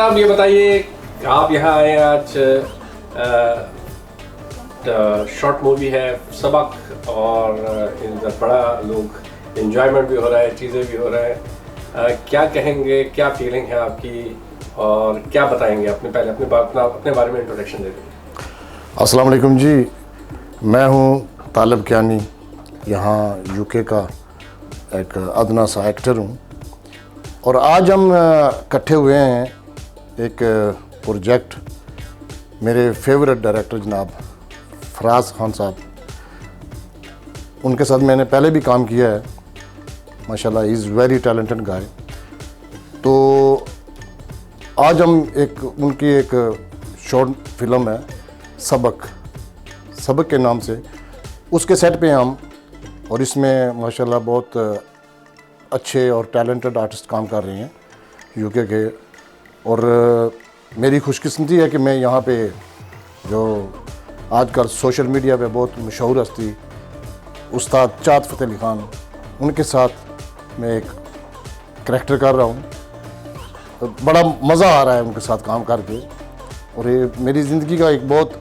साहब ये बताइए, आप यहाँ आए आज, शॉर्ट मूवी है सबक और इधर बड़ा लोग एंजॉयमेंट भी हो रहा है, चीज़ें भी हो रहा है, क्या कहेंगे, क्या फीलिंग है आपकी और क्या बताएंगे? अपने बारे में इंट्रोडक्शन दे दें। अस्सलाम वालेकुम जी, मैं हूँ तालिब कियानी, यहाँ यूके का एक अदना सा एक्टर हूँ और आज हम इकट्ठे हुए हैं एक प्रोजेक्ट। मेरे फेवरेट डायरेक्टर जनाब फराज खान साहब, उनके साथ मैंने पहले भी काम किया है। माशाल्लाह he is very talented guy. तो आज हम उनकी एक शॉर्ट फिल्म है सबक के नाम से, उसके सेट पे हम, और इसमें माशाल्लाह बहुत अच्छे और टैलेंटेड आर्टिस्ट काम कर रहे हैं यूके के। और मेरी खुशकिस्मती है कि मैं यहाँ पे जो आजकल सोशल मीडिया पे बहुत मशहूर हस्ती उस्ताद चाँद फ़तेह अली ख़ान, उनके साथ मैं एक करैक्टर कर रहा हूँ। तो बड़ा मज़ा आ रहा है उनके साथ काम करके और ये मेरी ज़िंदगी का एक बहुत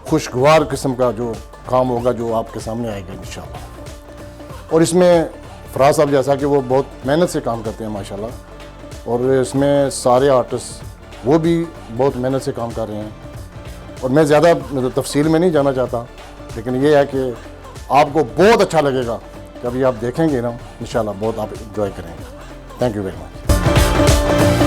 खुशगवार किस्म का जो काम होगा जो आपके सामने आएगा इंशाल्लाह। और इसमें फराज साहब जैसा कि वो बहुत मेहनत से काम करते हैं माशाल्लाह, और इसमें सारे आर्टिस्ट वो भी बहुत मेहनत से काम कर रहे हैं। और मैं ज़्यादा तफसील में नहीं जाना चाहता, लेकिन ये है कि आपको बहुत अच्छा लगेगा, कभी आप देखेंगे ना इंशाल्लाह बहुत आप इंजॉय करेंगे। Thank you very much.